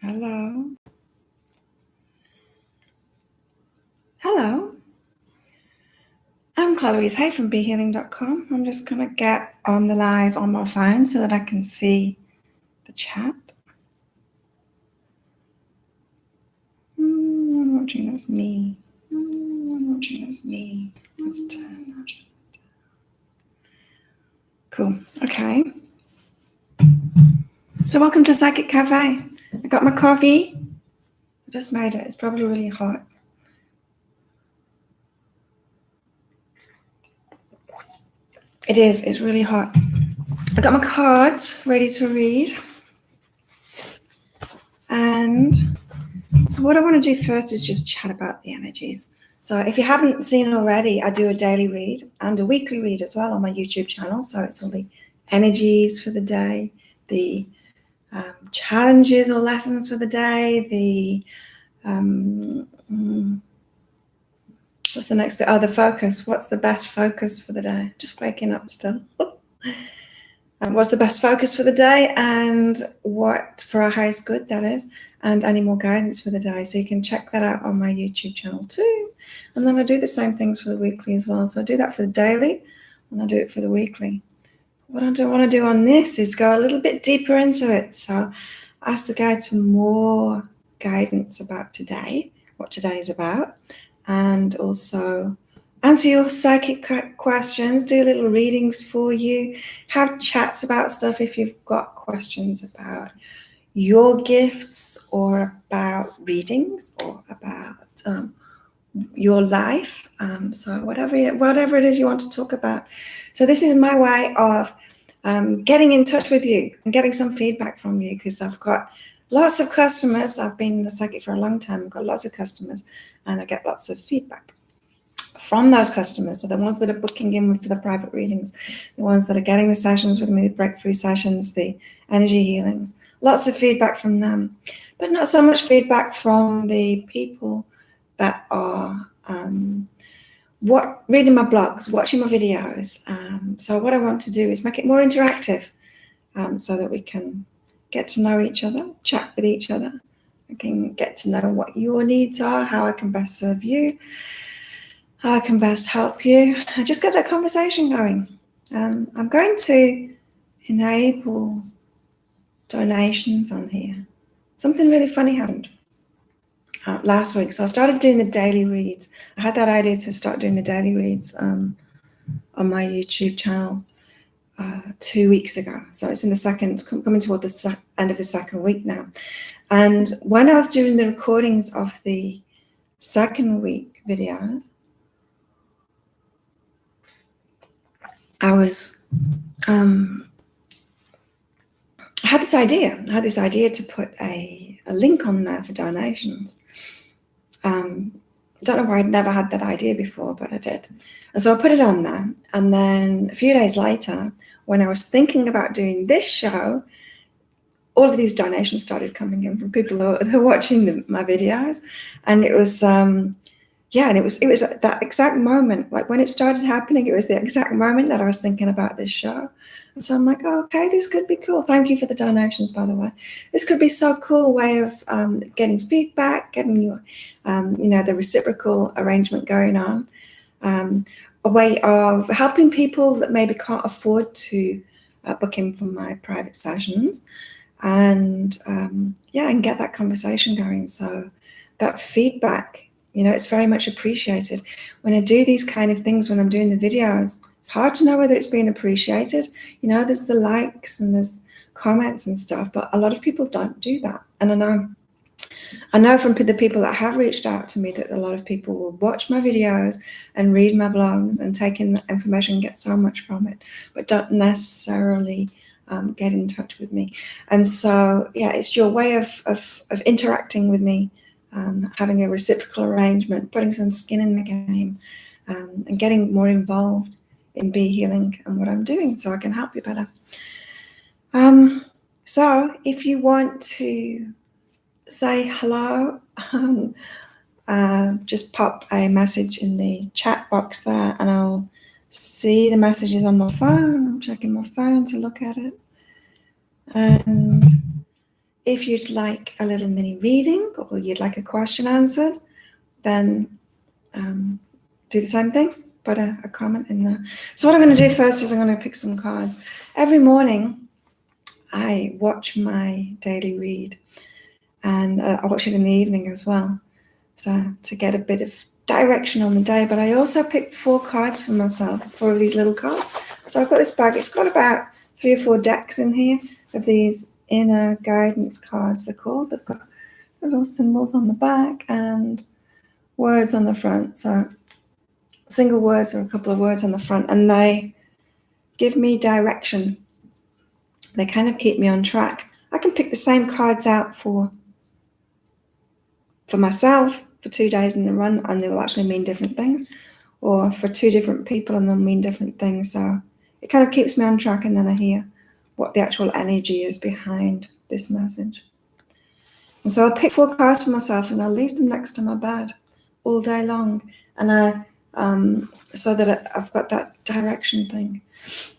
Hello. Hello. I'm Chloe's Hay from BeHealing.com. I'm just going to get on the live on my phone so that I can see the chat. I'm watching, that's me. I'm watching, that's me. Let's turn. Cool. Okay. So welcome to Psychic Cafe. I got my coffee. I just made it. It's probably really hot. It is. It's really hot. I got my cards ready to read. And so what I want to do first is just chat about the energies. So if you haven't seen already, I do a daily read and a weekly read as well on my YouTube channel. So it's all the energies for the day, the challenges or lessons for the day, the what's the next bit? Oh, the focus. What's the best focus for the day? Just waking up still. What's the best focus for the day and what for our highest good, that is, and any more guidance for the day. So you can check that out on my YouTube channel too. And then I do the same things for the weekly as well. So I do that for the daily and I do it for the weekly. What I don't want to do on this is go a little bit deeper into it. So ask the guides for more guidance about today, what today is about, and also answer your psychic questions, do little readings for you, have chats about stuff if you've got questions about your gifts or about readings or about your life. So whatever it is you want to talk about. So this is my way of getting in touch with you and getting some feedback from you, because I've got lots of customers. I've been a psychic for a long time. I've got lots of customers and I get lots of feedback from those customers. So the ones that are booking in for the private readings, the ones that are getting the sessions with me, the breakthrough sessions, the energy healings, lots of feedback from them, but not so much feedback from the people that are reading my blogs, watching my videos. So what I want to do is make it more interactive, so that we can get to know each other, chat with each other. I can get to know what your needs are, how I can best serve you, how I can best help you, and just get that conversation going. I'm going to enable donations on here. Something really funny happened last week. So I started doing the daily reads. I had that idea to start doing the daily reads on my YouTube channel 2 weeks ago. So it's in the second, coming toward the end of the second week now. And when I was doing the recordings of the second week videos, I had this idea. I had this idea to put a link on there for donations. Don't know why I'd never had that idea before, but I did. And so I put it on there. And then a few days later, when I was thinking about doing this show, all of these donations started coming in from people who are watching my videos. And it was, and it was at that exact moment, like when it started happening, it was the exact moment that I was thinking about this show. And so I'm like, oh, okay, this could be cool. Thank you for the donations, by the way. This could be so cool way of getting feedback, getting your, the reciprocal arrangement going on. A way of helping people that maybe can't afford to book in for my private sessions, and and get that conversation going. So that feedback, it's very much appreciated. When I do these kind of things, when I'm doing the videos, it's hard to know whether it's being appreciated. There's the likes and there's comments and stuff, but a lot of people don't do that. And I know from the people that have reached out to me that a lot of people will watch my videos and read my blogs and take in the information and get so much from it, but don't necessarily get in touch with me. And so, it's your way of interacting with me, having a reciprocal arrangement, putting some skin in the game, and getting more involved in Be Healing and what I'm doing so I can help you better. So if you want to say hello, just pop a message in the chat box there and I'll see the messages on my phone. I'm checking my phone to look at it. And if you'd like a little mini reading or you'd like a question answered, then do the same thing, put a comment in there. So what I'm going to do first is I'm going to pick some cards. Every morning I watch my daily read, and I watch it in the evening as well, so to get a bit of direction on the day. But I also picked 4 cards for myself, 4 of these little cards. So I've got this bag. It's got about 3 or 4 decks in here of these inner guidance cards, they're called. They've got little symbols on the back and words on the front. So single words or a couple of words on the front, and they give me direction. They kind of keep me on track. I can pick the same cards out for myself for 2 days in a run, and they will actually mean different things, or for 2 different people and they'll mean different things. So it kind of keeps me on track, and then I hear what the actual energy is behind this message. And so I'll pick 4 cards for myself and I'll leave them next to my bed all day long, and so that I've got that direction thing.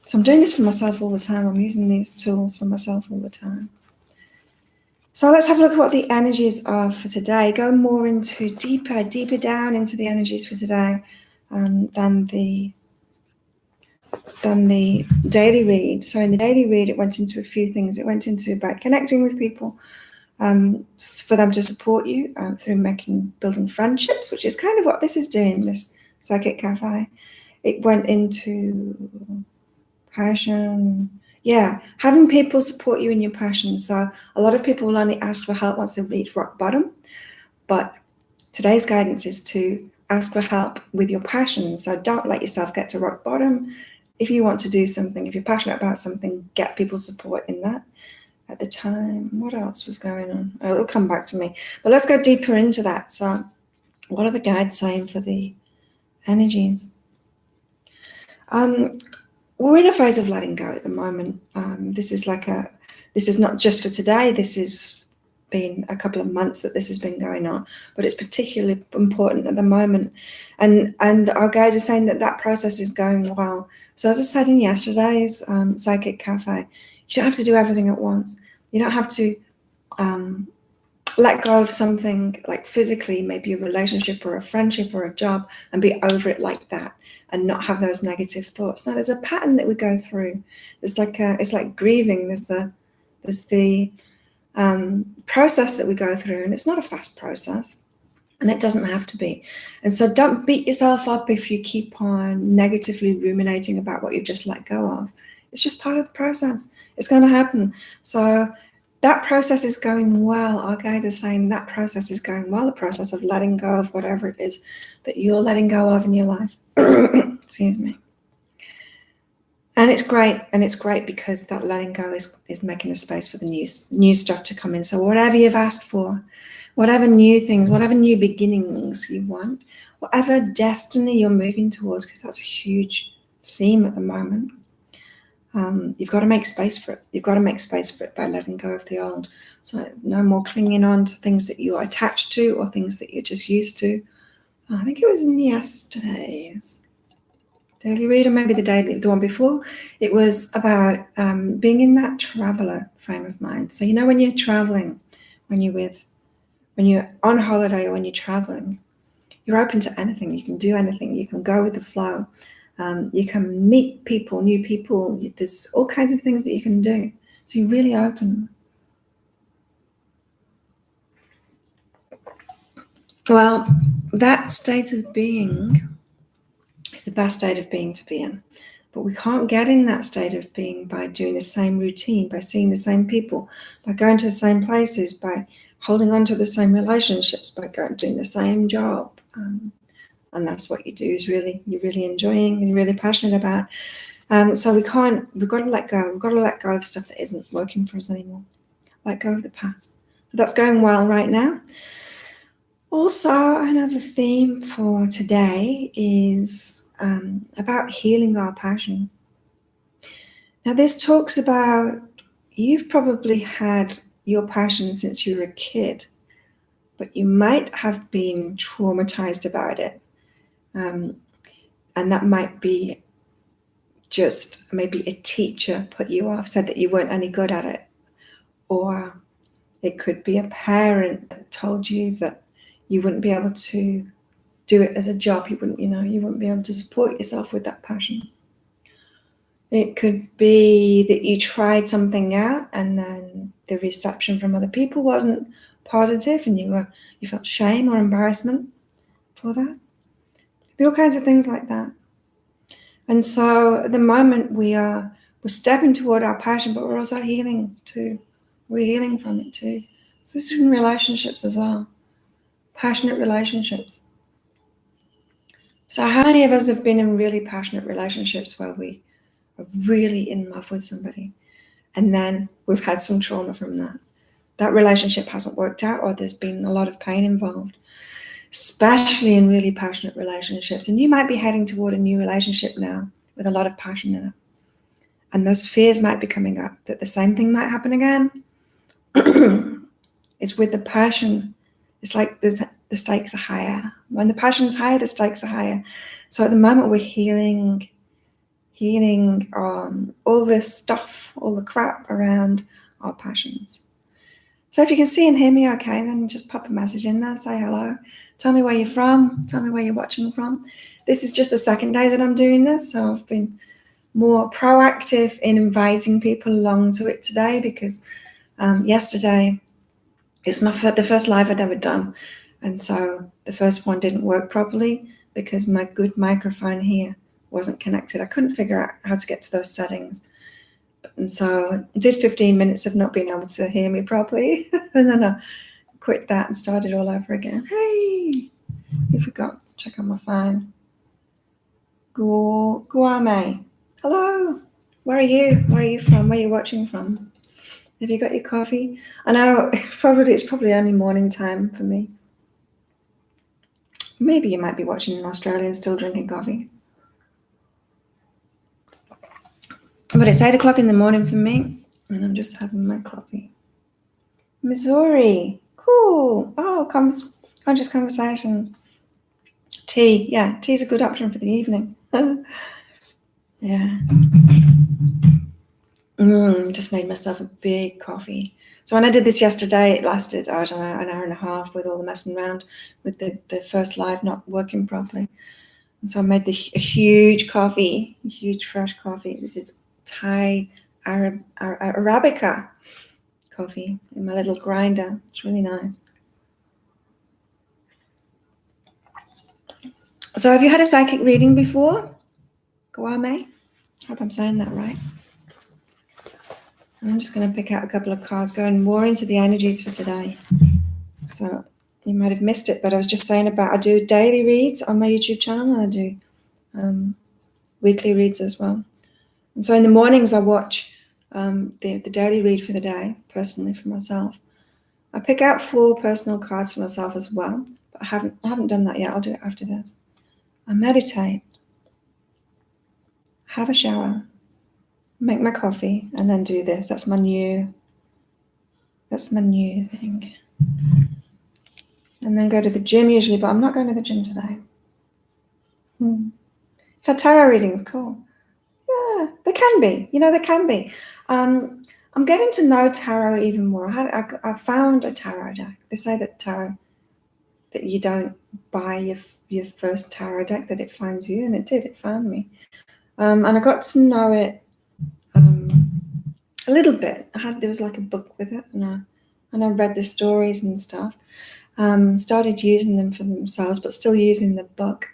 So I'm doing this for myself all the time. I'm using these tools for myself all the time. So let's have a look at what the energies are for today. Go more into deeper down into the energies for today than the daily read. So in the daily read, it went into a few things. It went into about connecting with people, for them to support you through building friendships, which is kind of what this is doing, this Psychic Cafe. It went into passion. Yeah, having people support you in your passion. So a lot of people will only ask for help once they've reached rock bottom, but today's guidance is to ask for help with your passion. So don't let yourself get to rock bottom. If you want to do something, if you're passionate about something, get people support in that. At the time, what else was going on? Oh, it'll come back to me. But let's go deeper into that. So what are the guides saying for the energies? We're in a phase of letting go at the moment. This is not just for today. This has been a couple of months that this has been going on, but it's particularly important at the moment. And our guides are saying that process is going well. So as I said in yesterday's Psychic Cafe, you don't have to do everything at once. You don't have to let go of something like physically, maybe a relationship or a friendship or a job, and be over it like that and not have those negative thoughts. Now, there's a pattern that we go through. It's like grieving. There's the process that we go through, and it's not a fast process, and it doesn't have to be. And so don't beat yourself up if you keep on negatively ruminating about what you've just let go of. It's just part of the process. It's going to happen. So that process is going well. Our guides are saying that process is going well, the process of letting go of whatever it is that you're letting go of in your life. Excuse me. And it's great because that letting go is making a space for the new stuff to come in. So whatever you've asked for, whatever new things, whatever new beginnings you want, whatever destiny you're moving towards, because that's a huge theme at the moment, you've got to make space for it. You've got to make space for it by letting go of the old. So there's no more clinging on to things that you're attached to or things that you're just used to. I think it was in yesterday's daily read, or maybe the one before. It was about being in that traveler frame of mind. So when you're traveling, when you're on holiday or when you're traveling, you're open to anything. You can do anything. You can go with the flow. You can meet people, new people. There's all kinds of things that you can do. So you're really open. Well, that state of being is the best state of being to be in. But we can't get in that state of being by doing the same routine, by seeing the same people, by going to the same places, by holding on to the same relationships, by doing the same job. And that's what you do you're really enjoying and really passionate about. So we've got to let go. We've got to let go of stuff that isn't working for us anymore. Let go of the past. So that's going well right now. Also, another theme for today is about healing our passion. Now, this talks about you've probably had your passion since you were a kid, but you might have been traumatized about it. And that might be just maybe a teacher put you off, said that you weren't any good at it. Or it could be a parent that told you that you wouldn't be able to do it as a job. You wouldn't be able to support yourself with that passion. It could be that you tried something out and then the reception from other people wasn't positive and you felt shame or embarrassment for that. Be all kinds of things like that. And so at the moment we're stepping toward our passion, but we're also healing too. We're healing from it too. So this is in relationships as well. Passionate relationships. So how many of us have been in really passionate relationships where we are really in love with somebody and then we've had some trauma from that? That relationship hasn't worked out, or there's been a lot of pain involved, especially in really passionate relationships. And you might be heading toward a new relationship now with a lot of passion in it. And those fears might be coming up that the same thing might happen again. It's with the passion. It's like the stakes are higher. When the passion is higher, the stakes are higher. So at the moment we're healing all this stuff, all the crap around our passions. So if you can see and hear me okay, then just pop a message in there, say hello. Tell me where you're from. Tell me where you're watching from. This is just the second day that I'm doing this, so I've been more proactive in inviting people along to it today because yesterday it's the first live I'd ever done. And so the first one didn't work properly because my good microphone here wasn't connected. I couldn't figure out how to get to those settings. And so I did 15 minutes of not being able to hear me properly. And then I quit that and started all over again. Hey, I forgot to check on my phone. Guame. Hello. Where are you? Where are you from? Where are you watching from? Have you got your coffee? I know it's probably only morning time for me. Maybe you might be watching in Australia and still drinking coffee. But it's 8 o'clock in the morning for me, and I'm just having my coffee. Missouri. Cool. Oh, conscious conversations. Tea. Yeah, tea's a good option for the evening. Yeah. Just made myself a big coffee. So when I did this yesterday, it lasted, I don't know, an hour and a half with all the messing around with the first live not working properly. And so I made a huge coffee, a huge fresh coffee. This is Thai Arabica coffee in my little grinder. It's really nice. So have you had a psychic reading before? Guame? I hope I'm saying that right. I'm just going to pick out a couple of cards, going more into the energies for today. So you might have missed it, but I was just saying I do daily reads on my YouTube channel, and I do weekly reads as well. And so in the mornings I watch the daily read for the day, personally for myself. I pick out 4 personal cards for myself as well, but I haven't done that yet. I'll do it after this. I meditate, have a shower, make my coffee, and then do this. That's my new thing. And then go to the gym usually, but I'm not going to the gym today. For tarot readings, cool. Yeah, there can be. There can be. I'm getting to know tarot even more. I found a tarot deck. They say that tarot, that you don't buy your first tarot deck, that it finds you, and it did. It found me. And I got to know it a little bit. There was like a book with it, and I read the stories and stuff. Started using them for themselves, but still using the book.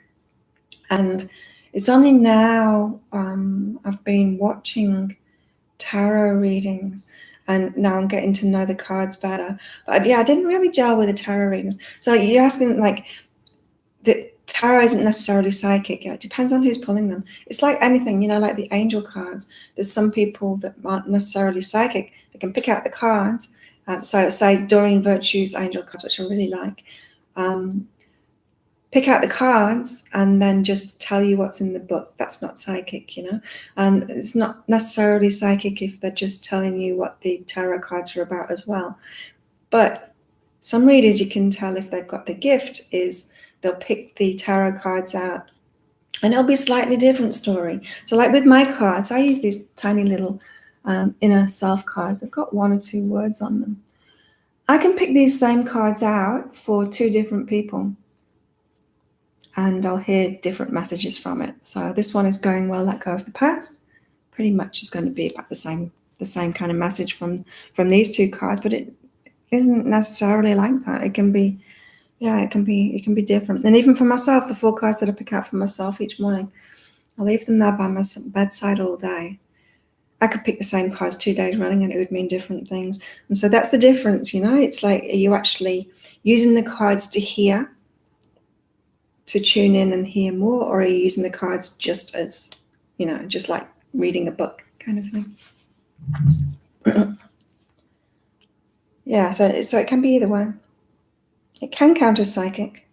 And it's only now I've been watching tarot readings, and now I'm getting to know the cards better. But yeah, I didn't really gel with the tarot readings. So you're asking, like, the tarot isn't necessarily psychic. Yeah, it depends on who's pulling them. It's like anything, like the angel cards. There's some people that aren't necessarily psychic. They can pick out the cards. So say Doreen Virtue's angel cards, which I really like. Pick out the cards and then just tell you what's in the book. That's not psychic, And it's not necessarily psychic if they're just telling you what the tarot cards are about as well. But some readers, you can tell if they've got the gift, is they'll pick the tarot cards out and it'll be a slightly different story. So like with my cards, I use these tiny little inner self cards. They've got 1 or 2 words on them. I can pick these same cards out for 2 different people, and I'll hear different messages from it. So this one is going well, let go of the past. Pretty much is going to be about the same kind of message from these 2 cards, but it isn't necessarily like that. It can be, it can be different. And even for myself, the 4 cards that I pick out for myself each morning, I leave them there by my bedside all day. I could pick the same cards 2 days running and it would mean different things. And so that's the difference, It's like, are you actually using the cards to hear, to tune in and hear more, or are you using the cards just as, just like reading a book kind of thing? Yeah, so it can be either way. It can count as psychic.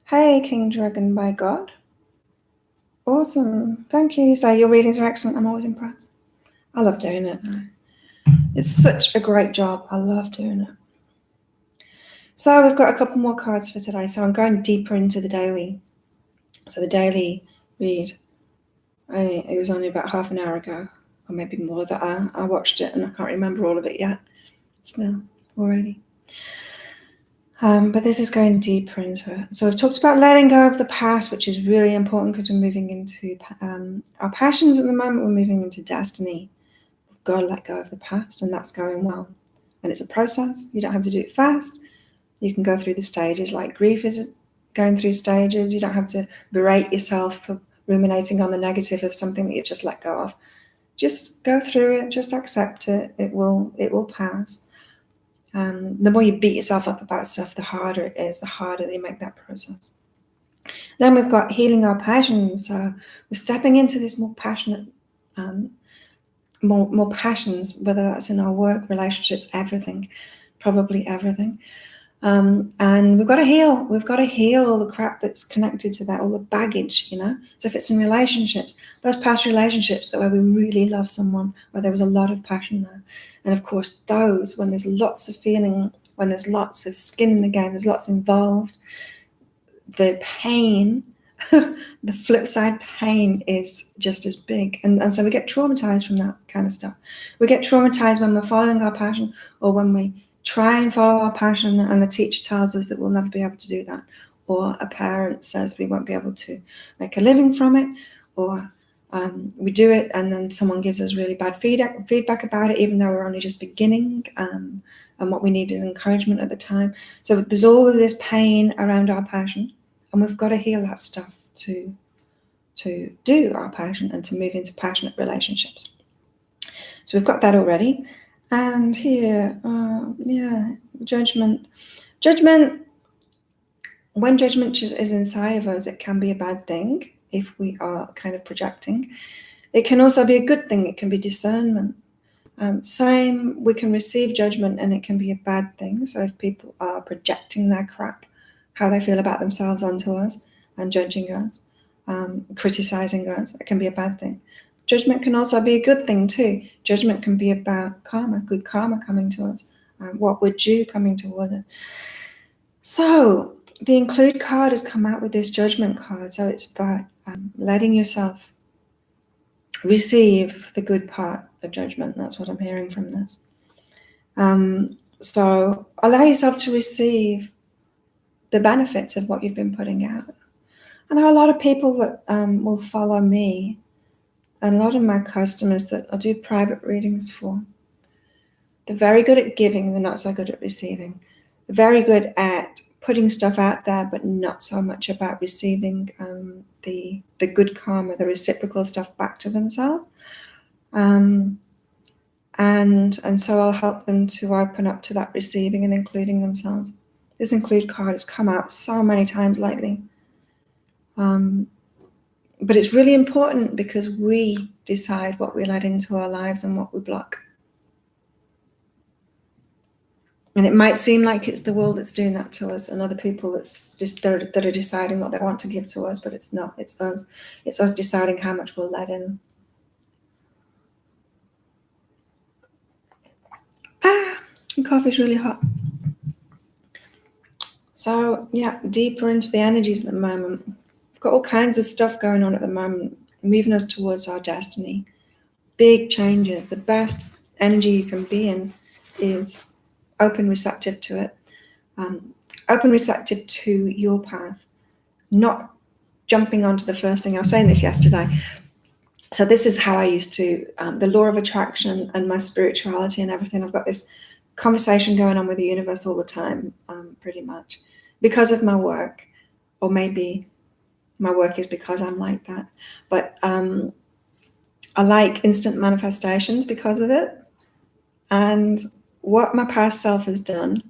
Hey, King Dragon by God. Awesome. Thank you. So your readings are excellent. I'm always impressed. I love doing it. It's such a great job. I love doing it. So we've got a couple more cards for today. So I'm going deeper into the daily. So the daily read, it was only about half an hour ago, or maybe more, that I watched it, and I can't remember all of it yet. Still, already. But this is going deeper into it. So we've talked about letting go of the past, which is really important because we're moving into our passions at the moment. We're moving into destiny. We've got to let go of the past, and that's going well. And it's a process. You don't have to do it fast. You can go through the stages, like grief is going through stages. You don't have to berate yourself for ruminating on the negative of something that you just let go of. Just go through it. Just accept it. It will pass. The more you beat yourself up about stuff, the harder it is, the harder you make that process. Then we've got healing our passions. So we're stepping into this more passionate, more passions, whether that's in our work, relationships, everything, probably everything. And we've got to heal. We've got to heal all the crap that's connected to that, all the baggage, So if it's in relationships, those past relationships where we really love someone, where there was a lot of passion there. And of course, those, when there's lots of feeling, when there's lots of skin in the game, there's lots involved, the pain, the flip side pain is just as big. And so we get traumatized from that kind of stuff. We get traumatized when we're following our passion, or when we try and follow our passion and the teacher tells us that we'll never be able to do that, or a parent says we won't be able to make a living from it, or we do it and then someone gives us really bad feedback about it, even though we're only just beginning, and what we need is encouragement at the time. So there's all of this pain around our passion, and we've got to heal that stuff to do our passion and to move into passionate relationships. So we've got that already. And here, judgment. When judgment is inside of us, it can be a bad thing if we are kind of projecting. It can also be a good thing. It can be discernment. Same, we can receive judgment and it can be a bad thing. So if people are projecting their crap, how they feel about themselves onto us and judging us, criticizing us, it can be a bad thing. Judgment can also be a good thing too. Judgment can be about karma, good karma coming to us, what we're due coming toward it. So the include card has come out with this judgment card. So it's about letting yourself receive the good part of judgment. That's what I'm hearing from this. So allow yourself to receive the benefits of what you've been putting out. I know a lot of people that will follow me, and a lot of my customers that I do private readings for, they're very good at giving, they're not so good at receiving. They're very good at putting stuff out there, but not so much about receiving the good karma, the reciprocal stuff back to themselves. And so I'll help them to open up to that receiving and including themselves. This include card has come out so many times lately. But it's really important because we decide what we let into our lives and what we block. And it might seem like it's the world that's doing that to us and other people that are deciding what they want to give to us, but it's not. It's us. It's us deciding how much we'll let in. The coffee's really hot. So yeah, deeper into the energies at the moment. We've got all kinds of stuff going on at the moment, moving us towards our destiny. Big changes, the best energy you can be in is open, receptive to it, open, receptive to your path, not jumping onto the first thing. I was saying this yesterday. So this is how I used to, the law of attraction and my spirituality and everything. I've got this conversation going on with the universe all the time, pretty much, because of my work, or maybe my work is because I'm like that. But I like instant manifestations because of it. And what my past self has done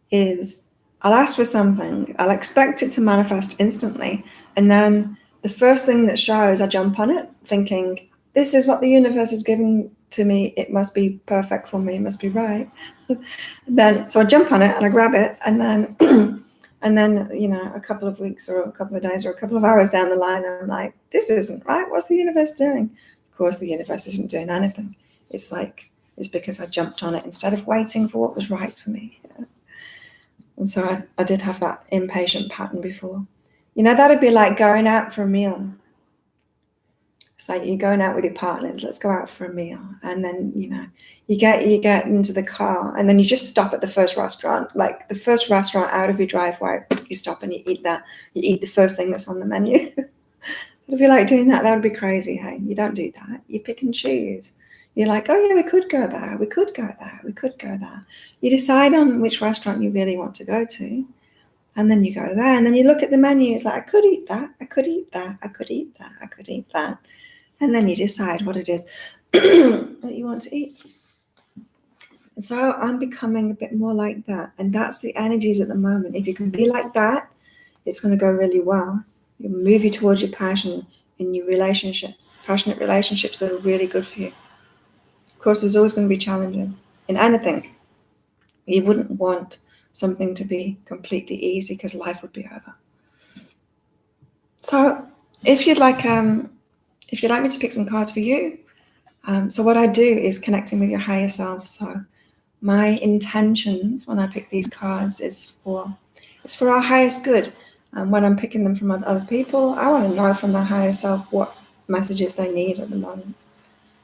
is I'll ask for something, I'll expect it to manifest instantly, and then the first thing that shows, I jump on it, thinking, this is what the universe is giving to me, it must be perfect for me, it must be right. So I jump on it and I grab it, and then and then, a couple of weeks or a couple of days or a couple of hours down the line, I'm like, this isn't right, what's the universe doing? Of course the universe isn't doing anything. It's because I jumped on it instead of waiting for what was right for me. And so I did have that impatient pattern before. That'd be like going out for a meal. It's like you're going out with your partner, let's go out for a meal. And then, you get into the car, and then you just stop at the first restaurant, like the first restaurant out of your driveway, you stop and you eat that. You eat the first thing that's on the menu. It'd be like doing that. That would be crazy, hey? You don't do that. You pick and choose. You're like, oh yeah, we could go there, we could go there, we could go there. You decide on which restaurant you really want to go to, and then you go there, and then you look at the menu, it's like, I could eat that, I could eat that, I could eat that, I could eat that. And then you decide what it is that you want to eat. And so I'm becoming a bit more like that, and that's the energies at the moment. If you can be like that, it's going to go really well. It'll move you towards your passion in your relationships, passionate relationships that are really good for you. Of course, there's always going to be challenges in anything. You wouldn't want something to be completely easy, because life would be over. So if you'd like me to pick some cards for you, so what I do is connecting with your higher self. So my intentions when I pick these cards is for our highest good. And when I'm picking them from other people, I want to know from their higher self what messages they need at the moment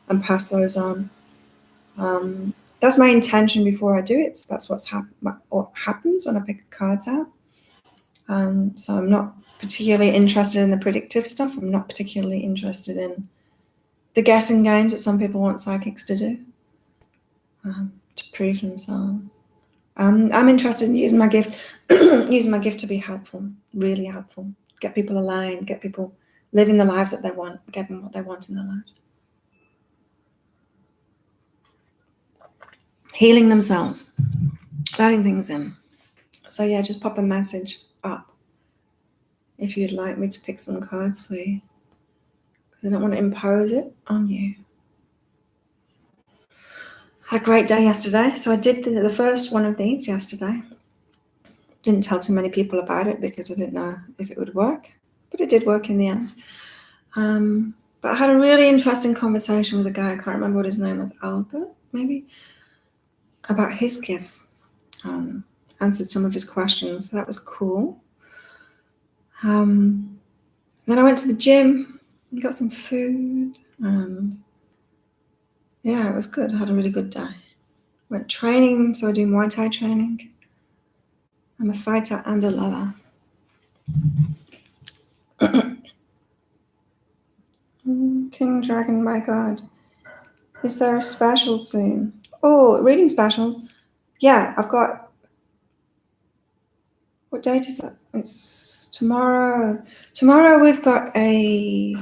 and pass those on. That's my intention before I do it. So that's what happens when I pick the cards out. So I'm not particularly interested in the predictive stuff. I'm not particularly interested in the guessing games that some people want psychics to do to prove themselves. I'm interested in using my gift, to be helpful, really helpful, get people aligned, get people living the lives that they want, getting what they want in their lives. Healing themselves, letting things in. So yeah, just pop a message up if you'd like me to pick some cards for you, because I don't want to impose it on you. Had a great day yesterday. So I did the first one of these yesterday. Didn't tell too many people about it because I didn't know if it would work, but it did work in the end. But I had a really interesting conversation with a guy, I can't remember what his name was, Albert, maybe, about his gifts. Answered some of his questions, so that was cool. Then I went to the gym and got some food, and yeah, it was good. I had a really good day. Went training, so I do Muay Thai training. I'm a fighter and a lover. King Dragon, my God. Is there a special soon? Oh, reading specials. Yeah, I've got... What date is it? It's tomorrow. Tomorrow we've got a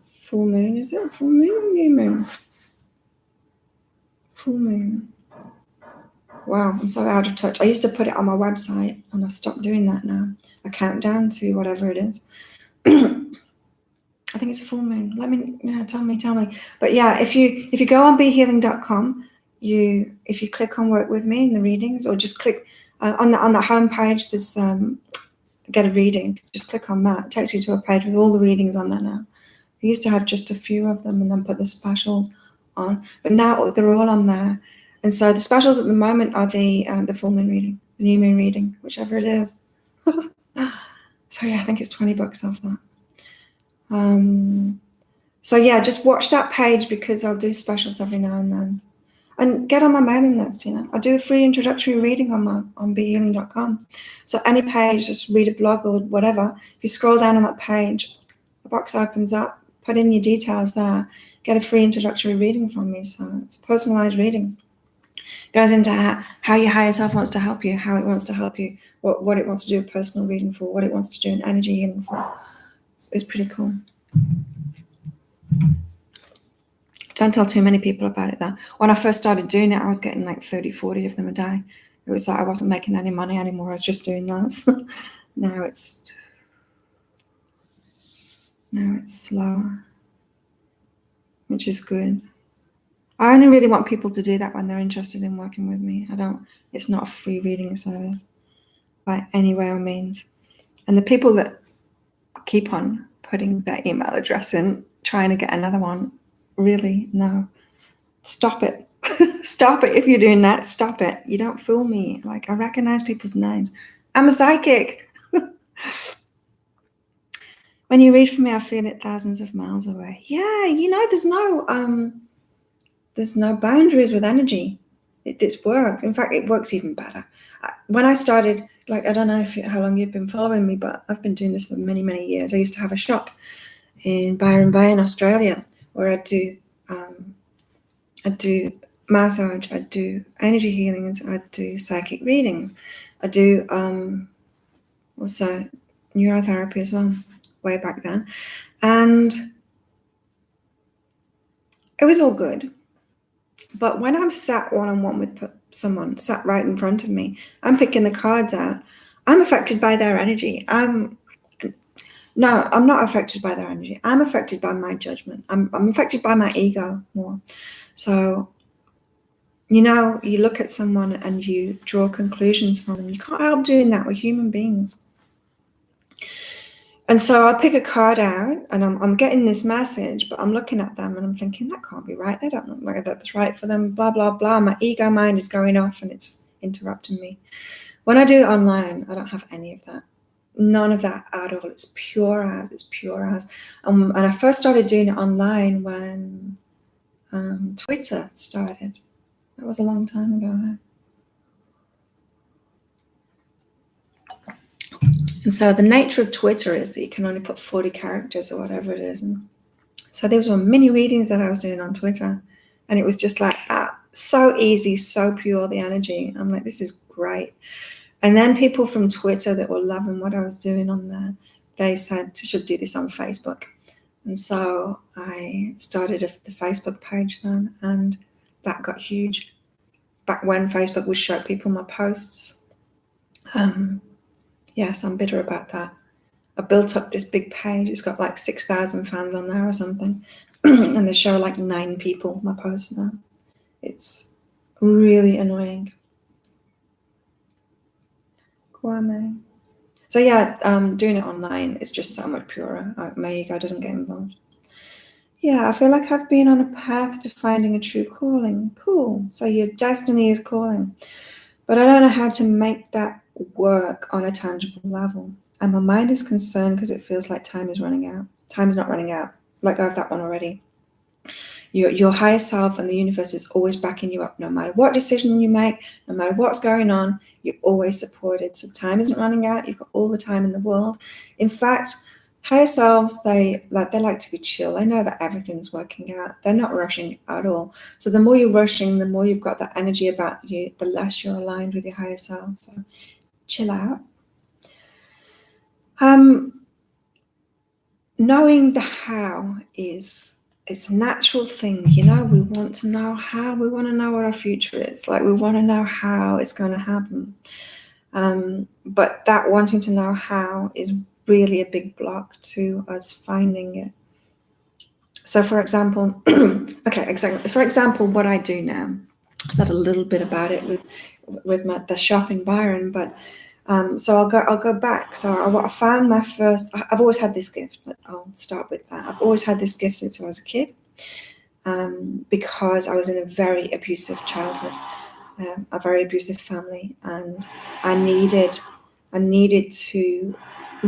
full moon. Is it a full moon or new moon? Full moon. Wow, I'm so out of touch. I used to put it on my website, and I stopped doing that now. A countdown to whatever it is. I think it's a full moon. Tell me. But yeah, if you go on behealing.com, if you click on work with me in the readings, or just click on the home page, there's get a reading. Just click on that. It takes you to a page with all the readings on there now. I used to have just a few of them and then put the specials on, but now they're all on there. And so the specials at the moment are the full moon reading, the new moon reading, whichever it is. So yeah, I think it's $20 off that. So yeah, just watch that page because I'll do specials every now and then. And get on my mailing list, you know. I do a free introductory reading on behealing.com. So any page, just read a blog or whatever. If you scroll down on that page, the box opens up, put in your details there, get a free introductory reading from me. So it's a personalized reading. It goes into how your higher self wants to help you, how it wants to help you, what it wants to do a personal reading for, what it wants to do an energy healing for. It's pretty cool. Don't tell too many people about it though. When I first started doing it, I was getting like 30, 40 of them a day. It was like I wasn't making any money anymore. I was just doing those. Now it's slower, which is good. I only really want people to do that when they're interested in working with me. It's not a free reading service by any way or means. And the people that keep on putting their email address in, trying to get another one, really, no. Stop it. Stop it. If you're doing that, stop it. You don't fool me. Like, I recognize people's names. I'm a psychic. When you read for me, I feel it thousands of miles away. Yeah, you know, there's no boundaries with energy. It's work. In fact, it works even better. When I started, like, I don't know how long you've been following me, but I've been doing this for many, many years. I used to have a shop in Byron Bay in Australia where I'd do massage, I'd do energy healings, I'd do psychic readings, I'd do also neurotherapy as well, way back then. And it was all good. But when I'm sat one-on-one with someone, sat right in front of me, I'm picking the cards out, I'm affected by their energy. No, I'm not affected by their energy. I'm affected by my judgment. I'm affected by my ego more. So, you know, you look at someone and you draw conclusions from them. You can't help doing that with human beings. And so I pick a card out and I'm getting this message, but I'm looking at them and I'm thinking, that can't be right. They don't look like that's right for them, blah, blah, blah. My ego mind is going off and it's interrupting me. When I do it online, I don't have any of that. None of that at all. It's pure as. It's pure as. And I first started doing it online when Twitter started. That was a long time ago. And so the nature of Twitter is that you can only put 40 characters or whatever it is. And so there were mini readings that I was doing on Twitter. And it was just like that. So easy, so pure, the energy. I'm like, this is great. And then people from Twitter that were loving what I was doing on there, they said, you should do this on Facebook. And so I started the Facebook page then, and that got huge. Back when Facebook would show people my posts. Yes, I'm bitter about that. I built up this big page. It's got like 6,000 fans on there or something. And they show like 9 people my posts now. It's really annoying. Kwame. So yeah, doing it online is just so much purer. My ego doesn't get involved. Yeah, I feel like I've been on a path to finding a true calling. Cool. So your destiny is calling. But I don't know how to make that work on a tangible level. And my mind is concerned because it feels like time is running out. Time is not running out. Let go of that one already. Your higher self and the universe is always backing you up. No matter what decision you make, no matter what's going on, you're always supported. So time isn't running out. You've got all the time in the world. In fact, higher selves, they like to be chill. They know that everything's working out. They're not rushing at all. So the more you're rushing, the more you've got that energy about you, the less you're aligned with your higher self. So chill out. Knowing the how it's a natural thing, you know. We want to know how. We want to know what our future is. Like, we want to know how it's going to happen. But that wanting to know how is really a big block to us finding it. So, for example, For example, what I do now, I said a little bit about it with the shop in Byron, but so I'll go back. So I found my first. I've always had this gift. I'll start with that. I've always had this gift since I was a kid, because I was in a very abusive childhood, a very abusive family, and I needed to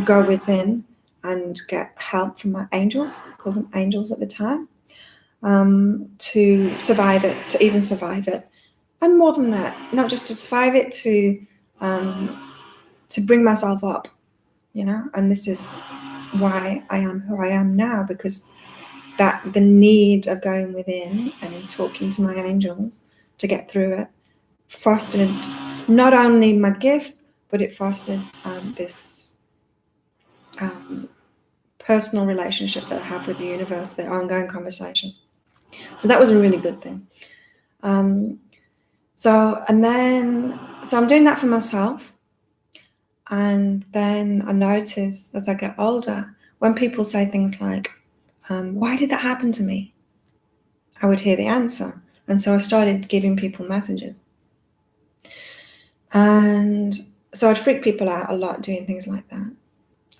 go within and get help from my angels, I called them angels at the time, to survive it, to even survive it. And more than that, not just to survive it, to bring myself up, and this is why I am who I am now, because that the need of going within and talking to my angels to get through it fostered not only my gift, but it fostered this personal relationship that I have with the universe, the ongoing conversation. So that was a really good thing. So I'm doing that for myself. And then I notice as I get older, when people say things like, why did that happen to me? I would hear the answer. And so I started giving people messages. And so I'd freak people out a lot doing things like that.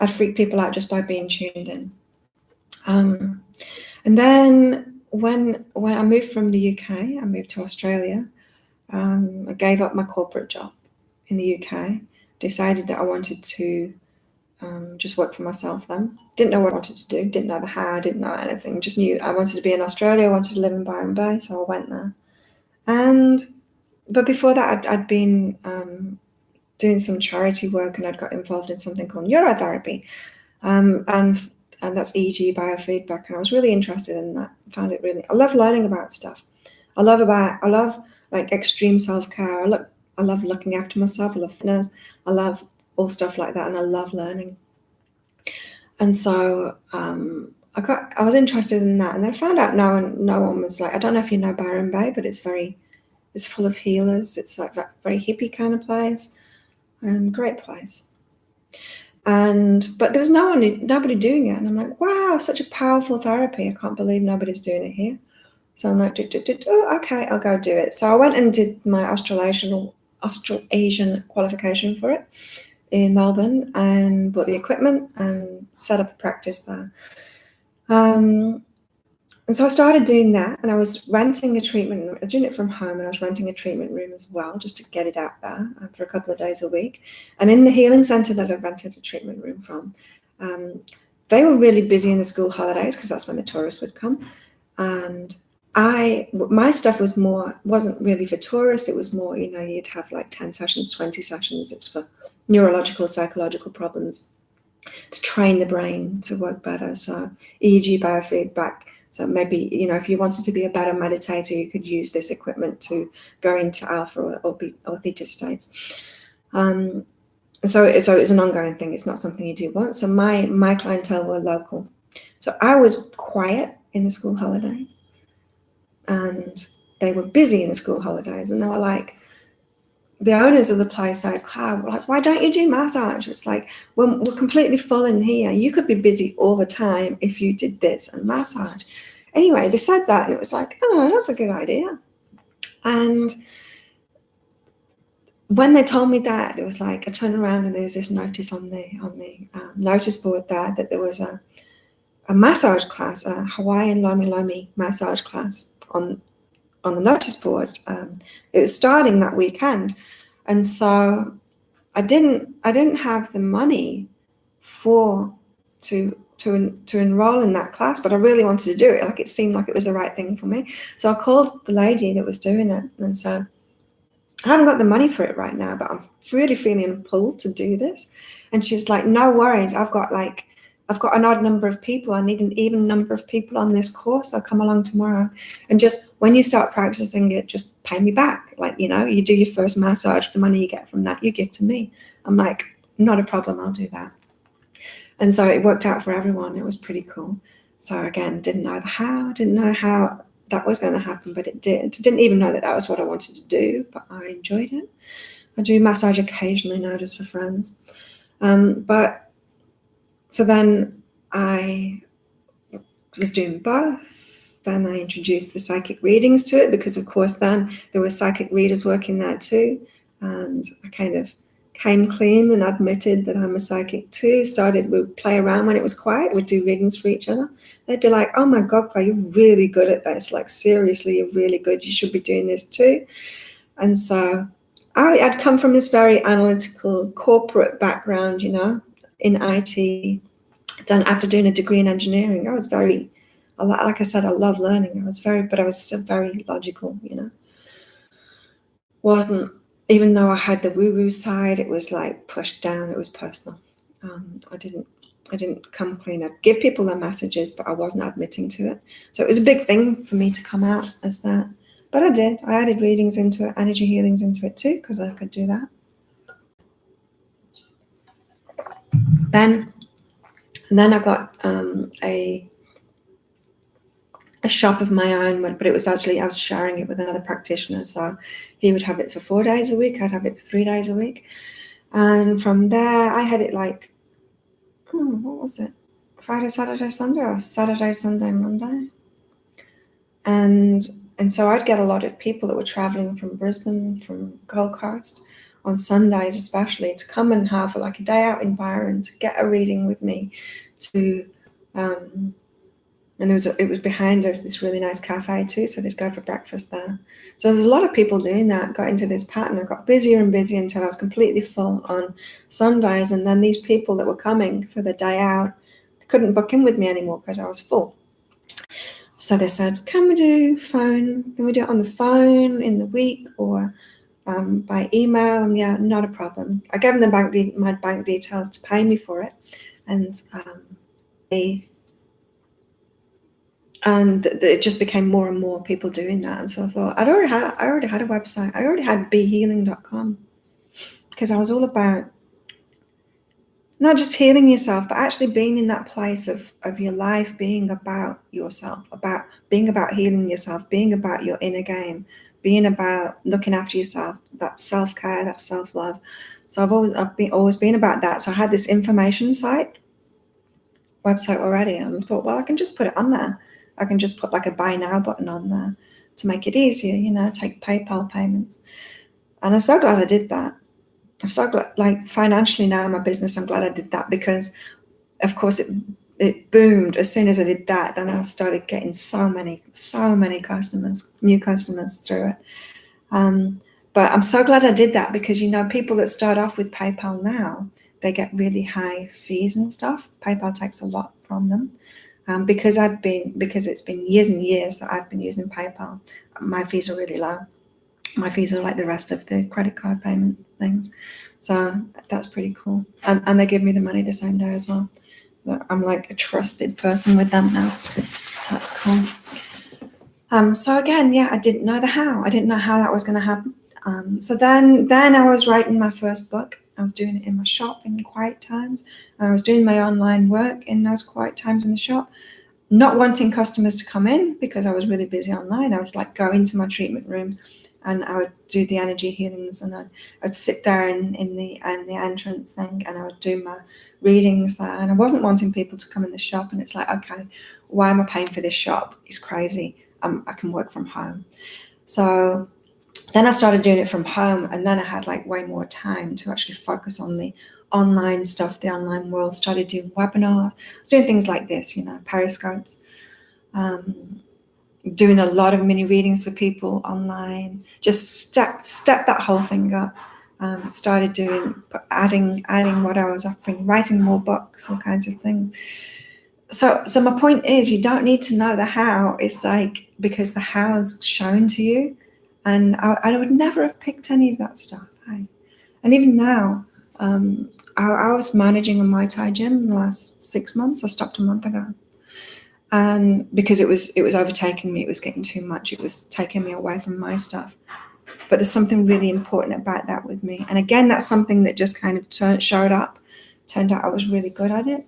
I'd freak people out just by being tuned in. And then when I moved from the UK, I moved to Australia. I gave up my corporate job in the UK, decided that I wanted to just work for myself then. Didn't know what I wanted to do, didn't know the how, didn't know anything, just knew I wanted to be in Australia, I wanted to live in Byron Bay, so I went there. But before that, I'd been doing some charity work, and I'd got involved in something called neurotherapy, and that's EEG biofeedback, and I was really interested in that. I love learning about stuff. I love like extreme self-care. I love looking after myself. I love fitness. I love all stuff like that, and I love learning. And so I was interested in that, and I found out no one was like, I don't know if you know Byron Bay, but it's full of healers. It's like that very hippie kind of place, and great place. But there was nobody doing it, and I'm like, wow, such a powerful therapy. I can't believe nobody's doing it here. So I'm like, oh, okay, I'll go do it. So I went and did my Australasian qualification for it in Melbourne, and bought the equipment and set up a practice there. And so I started doing that, and I was renting doing it from home, and I was renting a treatment room as well, just to get it out there for a couple of days a week. And in the healing centre that I rented a treatment room from, they were really busy in the school holidays, because that's when the tourists would come. And my stuff wasn't really for tourists. It was more, you'd have like 10 sessions, 20 sessions. It's for neurological, psychological problems, to train the brain to work better. So EEG biofeedback. So maybe, if you wanted to be a better meditator, you could use this equipment to go into alpha or theta states. So it's an ongoing thing. It's not something you do once. So my clientele were local. So I was quiet in the school holidays, and they were busy in the school holidays. And they were like, the owners of the place said, Cloud, like, why don't you do massage? It's like, we're completely full in here. You could be busy all the time if you did this and massage. Anyway, they said that, and it was like, oh, that's a good idea. And when they told me that, it was like, I turned around and there was this notice on the notice board there that there was a massage class, a Hawaiian Lomi Lomi massage class on the notice board. It was starting that weekend, and so I didn't have the money to enroll in that class, but I really wanted to do it. Like, it seemed like it was the right thing for me. So I called the lady that was doing it and said, I haven't got the money for it right now, but I'm really feeling pulled to do this. And she's like, no worries. I've got an odd number of people. I need an even number of people on this course. I'll come along tomorrow. And just when you start practicing it, just pay me back. Like, you do your first massage, the money you get from that, you give to me. I'm like, not a problem. I'll do that. And so it worked out for everyone. It was pretty cool. So again, didn't know how that was going to happen, but it did. Didn't even know that was what I wanted to do, but I enjoyed it. I do massage occasionally now, just for friends. But so then I was doing both. Then I introduced the psychic readings to it, because of course then there were psychic readers working there too. And I kind of came clean and admitted that I'm a psychic too. We'd play around when it was quiet. We'd do readings for each other. They'd be like, oh my God, Claire, you're really good at this. Like, seriously, you're really good. You should be doing this too. And so I'd come from this very analytical corporate background, in IT. done after doing a degree in engineering. I was very, like I said, I love learning. But I was still very logical, Wasn't, even though I had the woo-woo side, it was like pushed down. It was personal. I didn't come clean. I'd give people their messages, but I wasn't admitting to it. So it was a big thing for me to come out as that. But I did. I added readings into it, energy healings into it too, because I could do that. Then I got a shop of my own, but it was actually, I was sharing it with another practitioner. So he would have it for 4 days a week. I'd have it for 3 days a week. And from there, I had it like, what was it? Friday, Saturday, Sunday, or Saturday, Sunday, Monday. And so I'd get a lot of people that were traveling from Brisbane, from Gold Coast, on Sundays especially, to come and have like a day out in Byron to get a reading with me. And it was behind us, this really nice cafe too, so they'd go for breakfast there. So there's a lot of people doing that, got into this pattern. I got busier and busier until I was completely full on Sundays, and then these people that were coming for the day out couldn't book in with me anymore because I was full. So they said, can we do it on the phone in the week or by email? And yeah, not a problem. I gave them my bank details to pay me for it. And it just became more and more people doing that. And so I thought, I already had a website. I already had behealing.com, because I was all about not just healing yourself, but actually being in that place of your life being about yourself, being about healing yourself, being about your inner game, being about looking after yourself, that self-care, that self-love. So I've always been about that. So I had this information website already, and I thought, well, I can just put it on there. I can just put like a buy now button on there to make it easier, take PayPal payments. And I'm so glad I did that. I'm so glad, like financially now in my business, I'm glad I did that, because of course it boomed as soon as I did that. Then I started getting so many customers, new customers through it. But I'm so glad I did that, because people that start off with PayPal now, they get really high fees and stuff. PayPal takes a lot from them. Because it's been years and years that I've been using PayPal, my fees are really low. My fees are like the rest of the credit card payment things. So that's pretty cool. And they give me the money the same day as well. I'm like a trusted person with them now. So that's cool. So again, I didn't know the how. I didn't know how that was going to happen. So then I was writing my first book. I was doing it in my shop in quiet times. I was doing my online work in those quiet times in the shop, not wanting customers to come in because I was really busy online. I would like go into my treatment room and I would do the energy healings, and I'd sit there in the entrance thing, and I would do my readings there. And I wasn't wanting people to come in the shop, and it's like, okay, why am I paying for this shop? It's crazy. I can work from home. So then I started doing it from home, and then I had like way more time to actually focus on the online stuff, the online world. Started doing webinars, I was doing things like this, periscopes, doing a lot of mini readings for people online, just step that whole thing up. Started adding what I was offering, writing more books, all kinds of things. So my point is, you don't need to know the how. It's like, because the how is shown to you. And I would never have picked any of that stuff. And even now, I was managing a Muay Thai gym in the last 6 months. I stopped a month ago. And because it was overtaking me, it was getting too much. It was taking me away from my stuff. But there's something really important about that with me. And again, that's something that just kind of showed up. Turned out I was really good at it.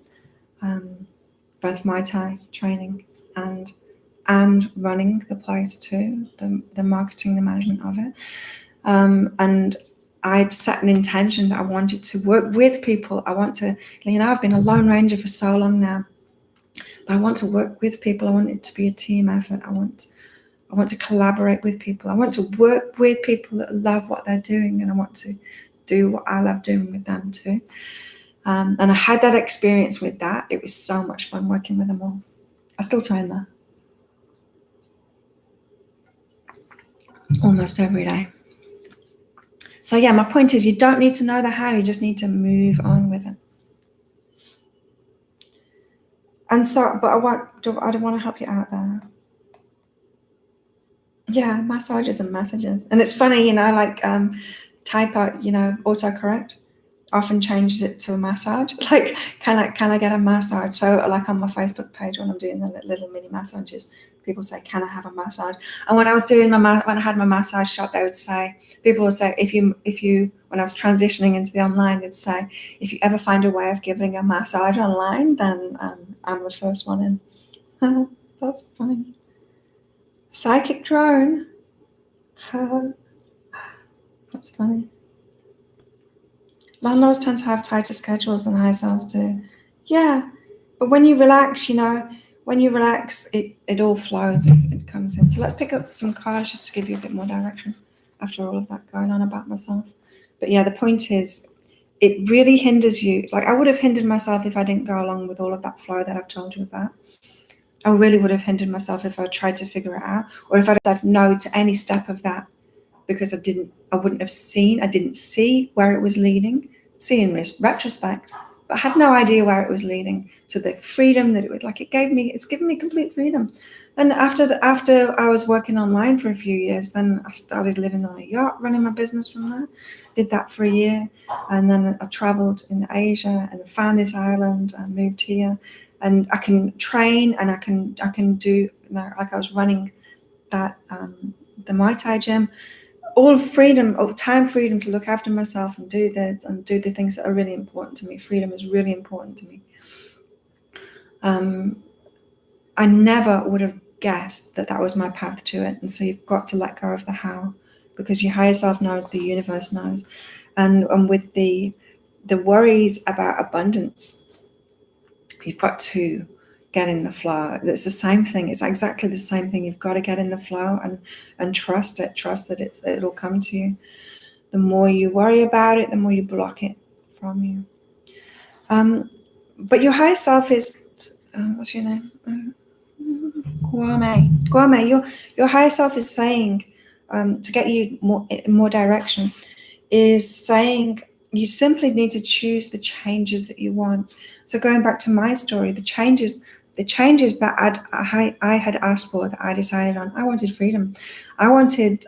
Both Muay Thai training and running the place too, the marketing, the management of it. And I'd set an intention that I wanted to work with people. I want to, I've been a lone ranger for so long now, but I want to work with people. I want it to be a team effort. I want to collaborate with people. I want to work with people that love what they're doing, and I want to do what I love doing with them too. And I had that experience with that. It was so much fun working with them all. I still train there almost every day. So my point is, you don't need to know the how, you just need to move on with it. And so, but I don't want to help you out there. Yeah, massages and messages. And it's funny, like type out, autocorrect often changes it to a massage. Like, can I get a massage? So like on my Facebook page, when I'm doing the little mini massages, people say, can I have a massage? And when I was doing when I had my massage shop, people would say, if you, when I was transitioning into the online, they'd say, if you ever find a way of giving a massage online, then I'm the first one in. That's funny. Psychic drone. That's funny. Landlords tend to have tighter schedules than high selves do. Yeah, but when you relax, it all flows. It comes in. So let's pick up some cards just to give you a bit more direction after all of that going on about myself. But yeah, the point is, it really hinders you. Like, I would have hindered myself if I didn't go along with all of that flow that I've told you about. I really would have hindered myself if I tried to figure it out, or if I'd said no to any step of that, because I didn't see where it was leading, see in retrospect, but I had no idea where it was leading to the freedom that it's given me complete freedom. And after I was working online for a few years, then I started living on a yacht, running my business from there, did that for a year. And then I traveled in Asia and I found this island and moved here, and I can train and I can do, like I was running that, the Muay Thai gym, all freedom, or time freedom to look after myself and do the things that are really important to me. Freedom is really important to me. I never would have guessed that was my path to it. And so you've got to let go of the how, because your higher self knows, the universe knows. And with the worries about abundance, you've got to get in the flow. It's the same thing. It's exactly the same thing. You've got to get in the flow and trust it. Trust that it'll come to you. The more you worry about it, the more you block it from you. But your higher self is, what's your name? Kwame. Your higher self is saying, to get you more direction, is saying you simply need to choose the changes that you want. So going back to my story, the changes that I had asked for, that I decided on, I wanted freedom. I wanted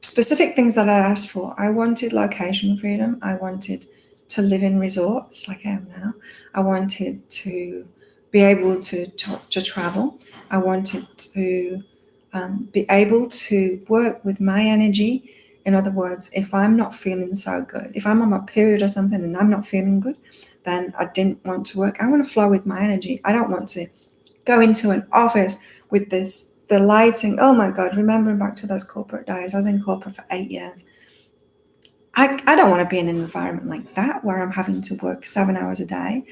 specific things that I asked for. I wanted location freedom. I wanted to live in resorts like I am now. I wanted to be able to travel. I wanted to be able to work with my energy. In other words, if I'm not feeling so good, if I'm on my period or something and I'm not feeling good, then I didn't want to work. I want to flow with my energy. I don't want to go into an office with the lighting. Oh my God, remembering back to those corporate days. I was in corporate for 8 years. I don't want to be in an environment like that where I'm having to work 7 hours a day,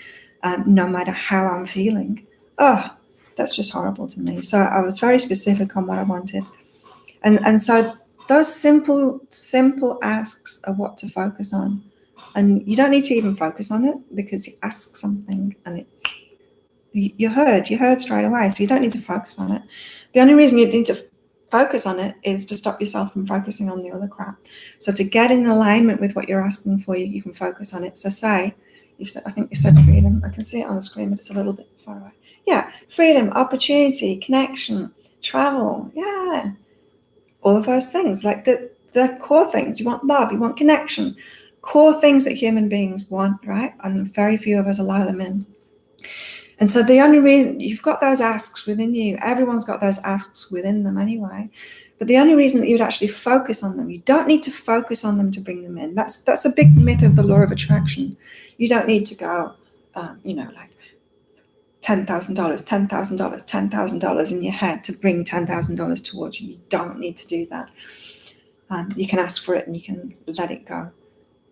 no matter how I'm feeling. Oh, that's just horrible to me. So I was very specific on what I wanted. And so those simple asks are what to focus on. And you don't need to even focus on it, because you ask something and you're heard straight away. So you don't need to focus on it. The only reason you need to focus on it is to stop yourself from focusing on the other crap. So to get in alignment with what you're asking for, you can focus on it. So say, I think you said freedom. I can see it on the screen, but it's a little bit far away. Yeah, freedom, opportunity, connection, travel. Yeah, all of those things, like the core things. You want love, you want connection, core things that human beings want, right? And very few of us allow them in. And so the only reason you've got those asks within you, everyone's got those asks within them anyway. But the only reason that you'd actually focus on them, you don't need to focus on them to bring them in. That's a big myth of the law of attraction. You don't need to go, like $10,000, $10,000, $10,000 in your head to bring $10,000 towards you. You don't need to do that. You can ask for it and you can let it go.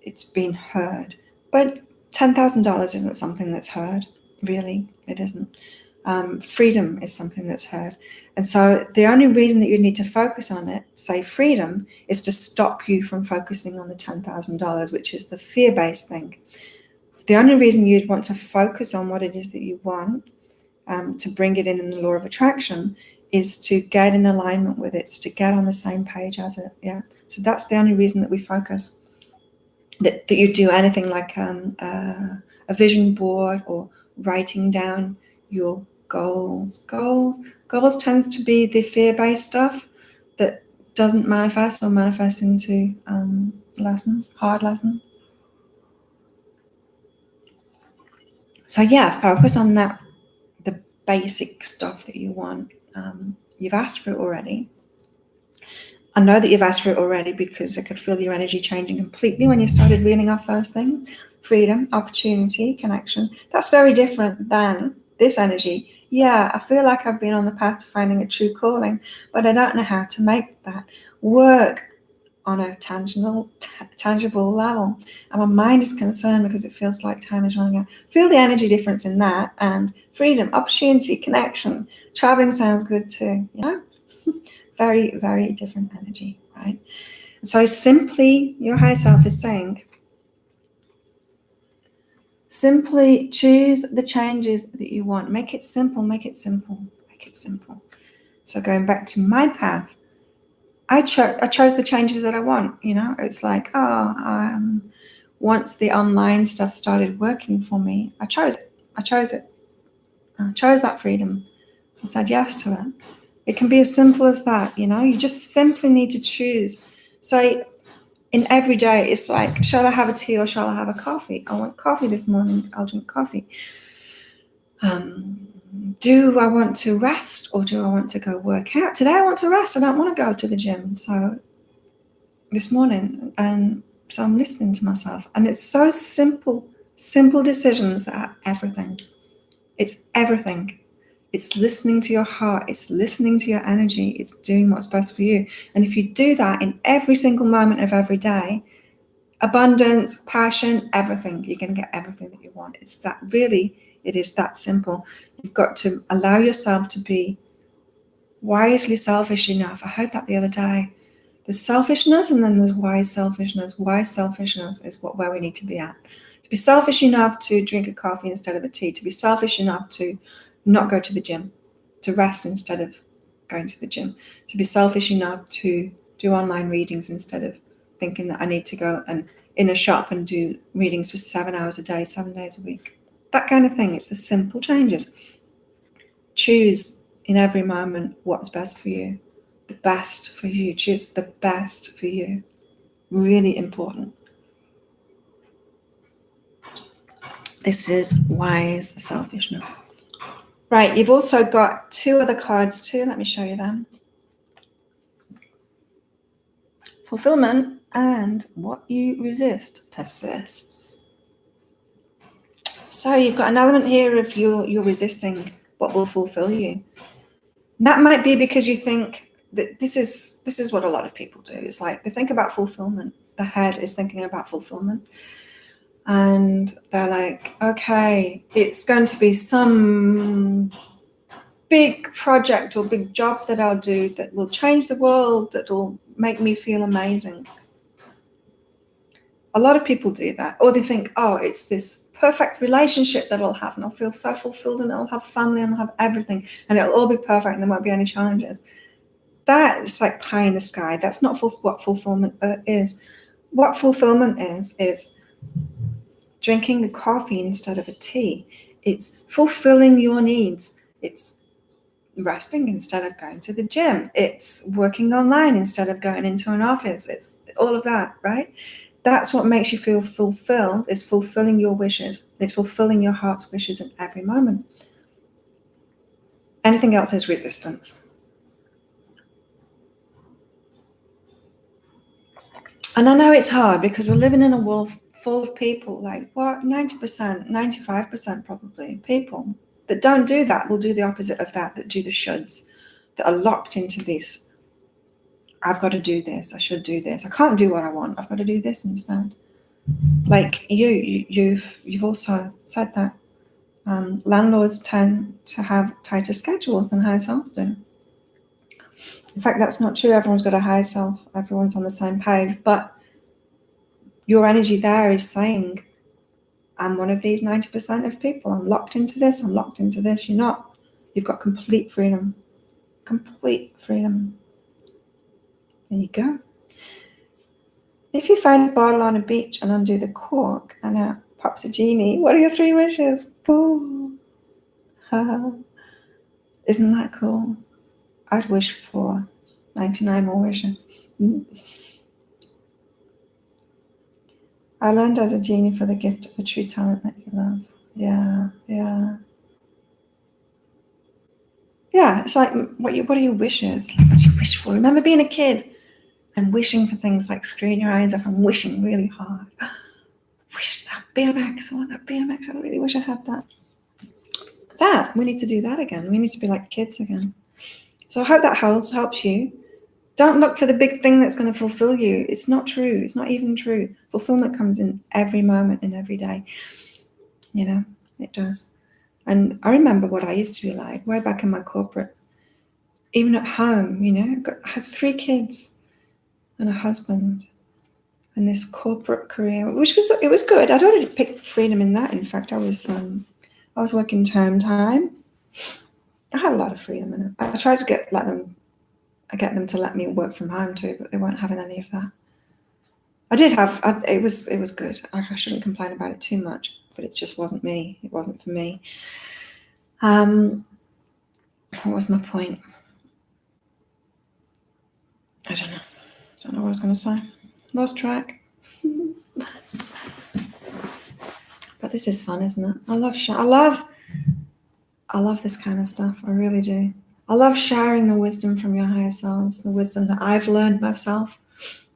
It's been heard. But $10,000 isn't something that's heard. Really, it isn't. Freedom is something that's heard. And so the only reason that you need to focus on it, say freedom, is to stop you from focusing on the $10,000, which is the fear-based thing. It's the only reason you'd want to focus on what it is that you want, to bring it in the law of attraction, is to get in alignment with it, to get on the same page as it. Yeah. So that's the only reason that we focus. That you do anything like a vision board or writing down your goals. Goals tends to be the fear-based stuff that doesn't manifest or manifest into lessons, hard lessons. So yeah, focus on that, the basic stuff that you want. You've asked for it already. I know that you've asked for it already because I could feel your energy changing completely when you started reeling off those things. Freedom, opportunity, connection. That's very different than this energy. Yeah, I feel like I've been on the path to finding a true calling, but I don't know how to make that work on a tangible level. And my mind is concerned because it feels like time is running out. Feel the energy difference in that, and freedom, opportunity, connection. Traveling sounds good too, you know? Very, very different energy, right? So simply, your higher self is saying, simply choose the changes that you want. Make it simple, make it simple, make it simple. So going back to my path, I chose the changes that I want, you know? It's like, once the online stuff started working for me, I chose it. I chose that freedom. I said yes to it. It can be as simple as that, you know? You just simply need to choose. So in every day, it's like, shall I have a tea or shall I have a coffee? I want coffee this morning, I'll drink coffee. Do I want to rest or do I want to go work out? Today I want to rest. I don't want to go to the gym. So this morning, and so I'm listening to myself. And it's so simple decisions that are everything. It's everything. It's listening to your heart. It's listening to your energy. It's doing what's best for you. And if you do that in every single moment of every day, abundance, passion, everything, you're going to get everything that you want. It's that really, it is that simple. You've got to allow yourself to be wisely selfish enough. I heard that the other day. There's selfishness and then there's wise selfishness. Wise selfishness is where we need to be at. To be selfish enough to drink a coffee instead of a tea. To be selfish enough to not go to the gym. To rest instead of going to the gym. To be selfish enough to do online readings instead of thinking that I need to go and in a shop and do readings for 7 hours a day, 7 days a week. That kind of thing. It's the simple changes. Choose in every moment what's best for you. The best for you. Choose the best for you. Really important. This is wise selfishness. Right, you've also got 2 other cards too. Let me show you them. Fulfillment and what you resist persists. So you've got an element here of you're resisting what will fulfill you. That might be because you think that this is what a lot of people do. It's like they think about fulfillment. The head is thinking about fulfillment. And they're like, okay, it's going to be some big project or big job that I'll do that will change the world, that will make me feel amazing. A lot of people do that. Or they think, oh, it's this perfect relationship that I'll have and I'll feel so fulfilled and I'll have family and I'll have everything and it'll all be perfect and there won't be any challenges. That is like pie in the sky. That's not what fulfillment is. What fulfillment is drinking a coffee instead of a tea. It's fulfilling your needs. It's resting instead of going to the gym. It's working online instead of going into an office. It's all of that, right? That's what makes you feel fulfilled, is fulfilling your wishes. It's fulfilling your heart's wishes in every moment. Anything else is resistance. And I know it's hard because we're living in a world full of people, like what, 90%, 95% probably, people that don't do that, will do the opposite of that do the shoulds, that are locked into this. I've got to do this, I should do this, I can't do what I want, I've got to do this instead. Like you've also said that landlords tend to have tighter schedules than higher selves do. In fact, that's not true. Everyone's got a higher self, everyone's on the same page, but your energy there is saying, I'm one of these 90% of people. I'm locked into this. I'm locked into this. You're not. You've got complete freedom. Complete freedom. There you go. If you find a bottle on a beach and undo the cork and out pops a genie, what are your 3 wishes? Ooh. Isn't that cool? I'd wish for 99 more wishes. I learned as a genie for the gift of a true talent that you love. Yeah. It's like, what are your wishes? Like, what do you wish for? Remember being a kid and wishing for things like screwing your eyes off and wishing really hard. Wish that BMX. I want that BMX. I really wish I had that. We need to do that again. We need to be like kids again. So I hope that helps you. Don't look for the big thing that's going to fulfill you. It's not true. It's not even true. Fulfillment comes in every moment and every day. It does. And I remember what I used to be like way back in my corporate, even at home, I had 3 kids and a husband and this corporate career, which was good. I'd already picked freedom in that. In fact, I was working term time. I had a lot of freedom in it. I tried to get them to let me work from home too, but they weren't having any of that. It was good. I shouldn't complain about it too much, but it just wasn't me. It wasn't for me. What was my point? I don't know what I was going to say. Lost track. But this is fun, isn't it? I love this kind of stuff. I really do. I love sharing the wisdom from your higher selves, the wisdom that I've learned myself.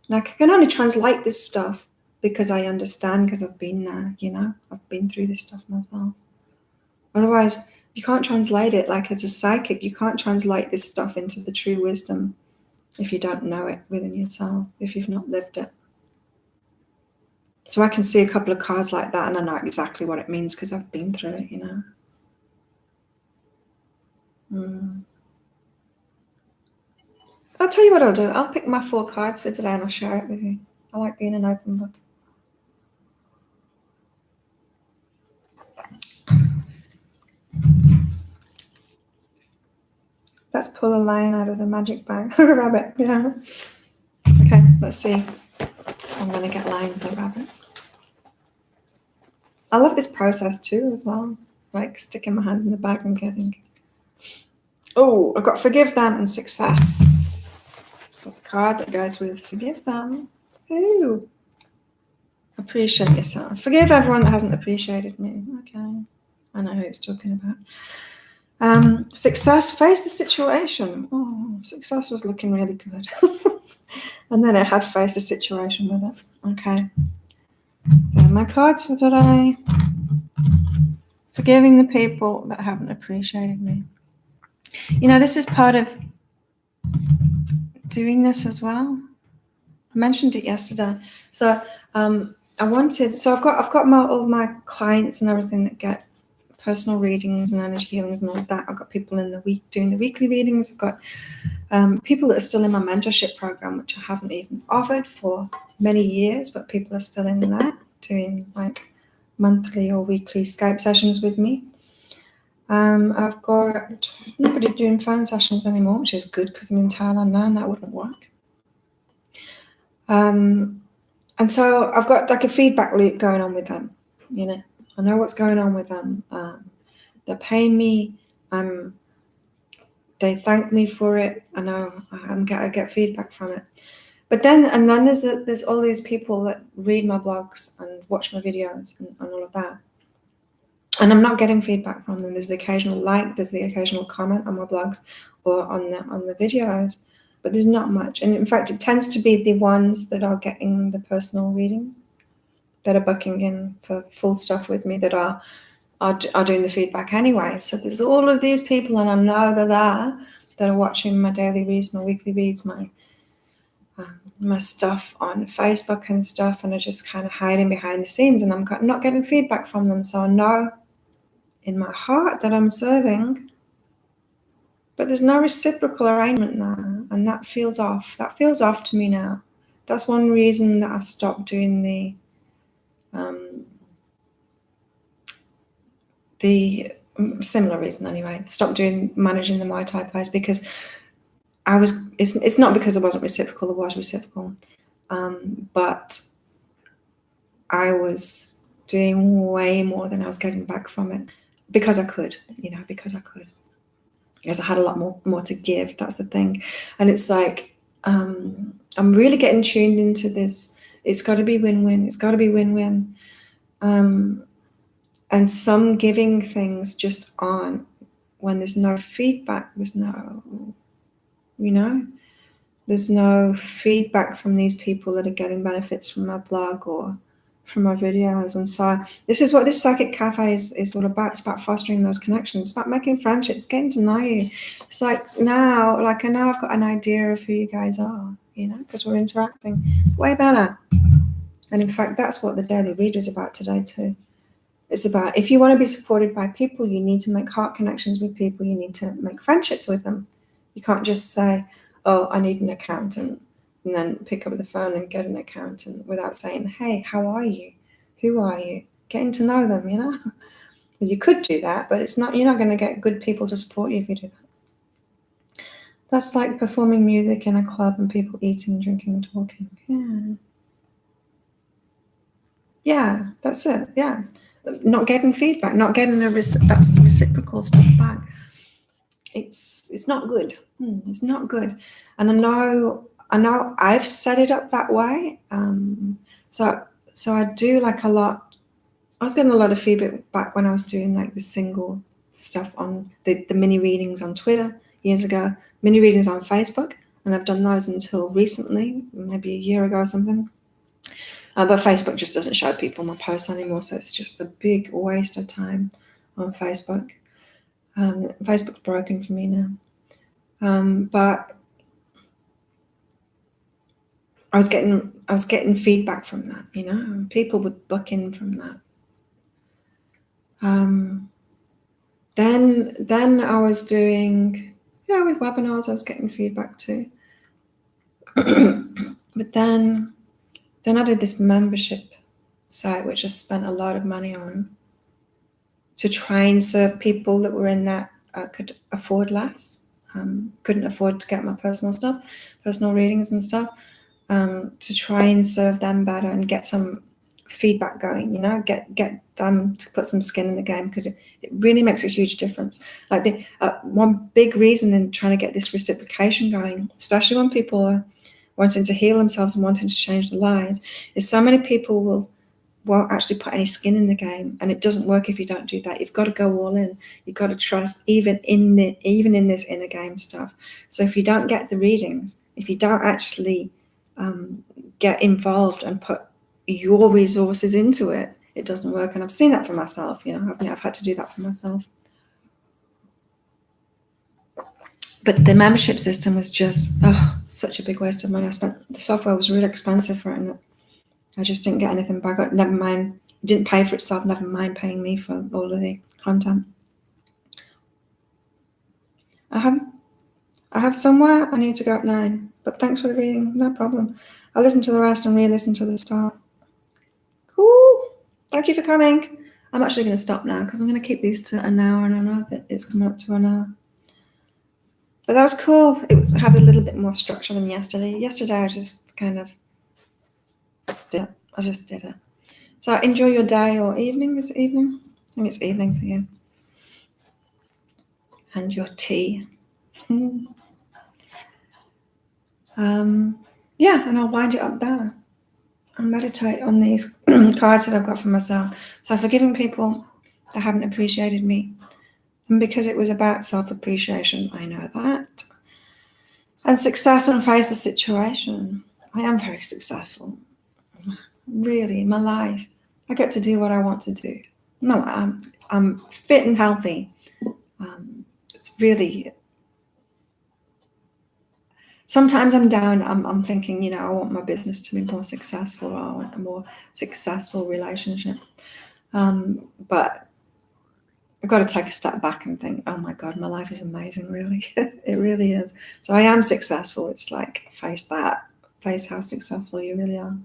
Like, I can only translate this stuff because I understand, because I've been there, I've been through this stuff myself. Otherwise, you can't translate it. Like, as a psychic, you can't translate this stuff into the true wisdom if you don't know it within yourself, if you've not lived it. So I can see a couple of cards like that and I know exactly what it means because I've been through it, I'll tell you what I'll do. I'll pick my 4 cards for today and I'll share it with you. I like being an open book. Let's pull a lion out of the magic bag. Or a rabbit, yeah. Okay, let's see. I'm going to get lions or rabbits. I love this process too as well. Like sticking my hand in the bag and getting... Oh, I've got forgive them and success. So the card that goes with forgive them. Ooh. Appreciate yourself. Forgive everyone that hasn't appreciated me. Okay. I know who it's talking about. Success, face the situation. Oh, success was looking really good. And then it had face the situation with it. Okay. They're my cards for today. Forgiving the people that haven't appreciated me. This is part of doing this as well. I mentioned it yesterday. So I've got all of my clients and everything that get personal readings and energy healings and all of that. I've got people in the week doing the weekly readings. I've got people that are still in my mentorship program, which I haven't even offered for many years, but people are still in that, doing like monthly or weekly Skype sessions with me. I've got nobody doing phone sessions anymore, which is good because I'm in Thailand now and that wouldn't work. And so I've got like a feedback loop going on with them. I know what's going on with them. They're paying me. They thank me for it. I know I get feedback from it. But then there's all these people that read my blogs and watch my videos and all of that. And I'm not getting feedback from them. There's the occasional like, there's the occasional comment on my blogs or on the videos, but there's not much. And in fact, it tends to be the ones that are getting the personal readings, that are booking in for full stuff with me, that are doing the feedback anyway. So there's all of these people, and I know they're there, that are watching my daily reads, my weekly reads, my stuff on Facebook and stuff, and are just kind of hiding behind the scenes, and I'm not getting feedback from them. So I know in my heart that I'm serving, but there's no reciprocal arrangement now, and that feels off. That feels off to me now. That's one reason that I stopped doing the similar reason anyway. Stopped doing managing the Muay Thai place, because it's not because I wasn't reciprocal. It was reciprocal, but I was doing way more than I was getting back from it. because I could, because I could. Because I had a lot more to give. That's the thing. And it's like, I'm really getting tuned into this. It's got to be win-win. It's got to be win-win. And some giving things just aren't. When there's no feedback, there's no feedback from these people that are getting benefits from my blog or from my videos. And so this is what this Psychic Cafe is all about. It's about fostering those connections. It's about making friendships, getting to know you. It's like now, I know I've got an idea of who you guys are, because we're interacting way better. And in fact, that's what the Daily Reader is about today too. It's about, if you want to be supported by people, you need to make heart connections with people. You need to make friendships with them. You can't just say, oh, I need an accountant, and then pick up the phone and get an accountant without saying, hey, how are you? Who are you? Getting to know them, You could do that, but you're not going to get good people to support you if you do that. That's like performing music in a club and people eating, drinking, and talking. Yeah, that's it. Yeah. Not getting feedback, not getting that's reciprocal stuff back. It's not good. It's not good. And I know I've set it up that way. So I do like a lot. I was getting a lot of feedback back when I was doing like the single stuff on the mini readings on Twitter years ago, mini readings on Facebook, and I've done those until recently, maybe a year ago or something. But Facebook just doesn't show people my posts anymore, so it's just a big waste of time on Facebook. Facebook's broken for me now. But I was getting feedback from that, and people would book in from that. Then I was doing, with webinars, I was getting feedback too. But then I did this membership site, which I spent a lot of money on to try and serve people that were in that could afford less, couldn't afford to get my personal readings and stuff, to try and serve them better and get some feedback going, get them to put some skin in the game, because it really makes a huge difference. Like the one big reason in trying to get this reciprocation going, especially when people are wanting to heal themselves and wanting to change their lives, is so many people won't actually put any skin in the game, and it doesn't work if you don't do that. You've got to go all in. You've got to trust even in this inner game stuff. So if you don't get the readings, if you don't actually get involved and put your resources into it, it doesn't work. And I've seen that for myself. I've had to do that for myself. But the membership system was just such a big waste of money. The software was really expensive for it, and I just didn't get anything back. Never mind, it didn't pay for itself. Never mind paying me for all of the content. I have somewhere I need to go at 9. But thanks for the reading. No problem. I'll listen to the rest and re-listen to the start. Cool. Thank you for coming. I'm actually going to stop now because I'm going to keep these to an hour, and I know that it's coming up to an hour. But that was cool. It had a little bit more structure than yesterday. Yesterday I just kind of did it. I just did it. So enjoy your day or evening. Is it evening? I think it's evening for you. And your tea. And I'll wind it up there and meditate on these cards that I've got for myself. So forgiving people that haven't appreciated me. And because it was about self-appreciation, I know that. And success and face the situation. I am very successful. Really, in my life. I get to do what I want to do. No, I'm fit and healthy. It's really... Sometimes I'm down, I'm thinking, I want my business to be more successful, or I want a more successful relationship. But I've got to take a step back and think, oh my God, my life is amazing, really. It really is. So I am successful. It's like, face that. Face how successful you really are.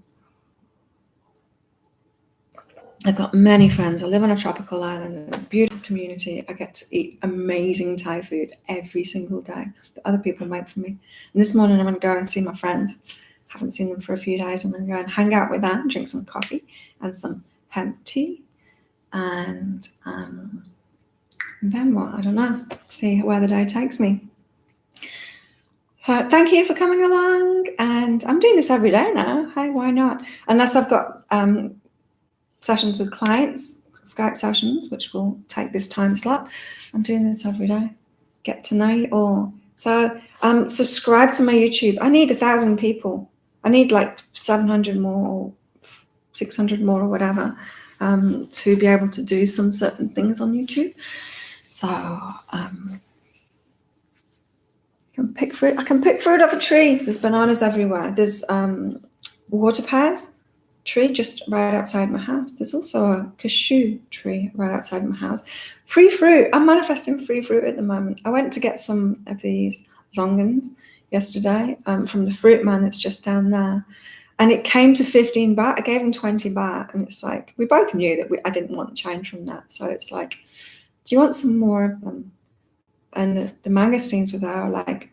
I've got many friends. I live on a tropical island, a beautiful community. I get to eat amazing Thai food every single day that other people make for me. And this morning I'm going to go and see my friends. Haven't seen them for a few days. I'm going to go and hang out with them, drink some coffee and some hemp tea. And And then what? I don't know. See where the day takes me. Thank you for coming along. And I'm doing this every day now. Hey, why not? Unless I've got sessions with clients, Skype sessions, which will take this time slot. I'm doing this every day. Get to know you all. So subscribe to my YouTube. I need 1,000 people. I need like 700 more or 600 more or whatever to be able to do some certain things on YouTube. So I can pick fruit. I can pick fruit off a tree. There's bananas everywhere. There's water pears tree just right outside my house. There's also a cashew tree right outside my house. Free fruit. I'm manifesting free fruit at the moment. I went to get some of these longans yesterday from the fruit man that's just down there. And it came to 15 baht. I gave him 20 baht. And it's like, we both knew that I didn't want change from that. So it's like, do you want some more of them? And the mangosteens were there. Like,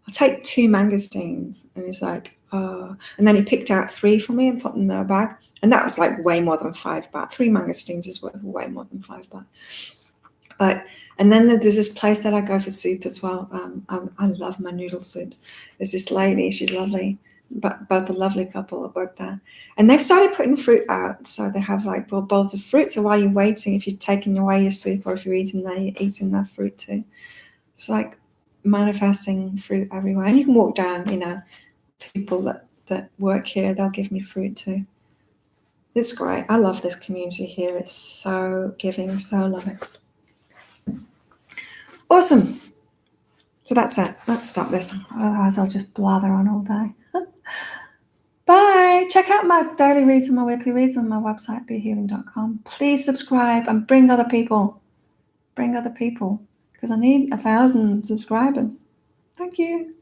I'll take 2 mangosteens. And he's like, oh. And then he picked out 3 for me and put them in their bag. And that was like way more than 5 baht. 3 mangosteens is worth way more than 5 baht. And then there's this place that I go for soup as well. I love my noodle soups. There's this lady, she's lovely. But both a lovely couple that work there, and they've started putting fruit out. So they have like bowls of fruit. So while you're waiting, if you're taking away your soup or if you're eating there, you're eating that fruit too. It's like manifesting fruit everywhere. And you can walk down, people that work here, they'll give me fruit too. It's great. I love this community here. It's so giving, so loving. Awesome. So that's it. Let's stop this. Otherwise I'll just blather on all day. Bye. Check out my daily reads and my weekly reads on my website, behealing.com. Please subscribe and bring other people. Bring other people because I need 1,000 subscribers. Thank you.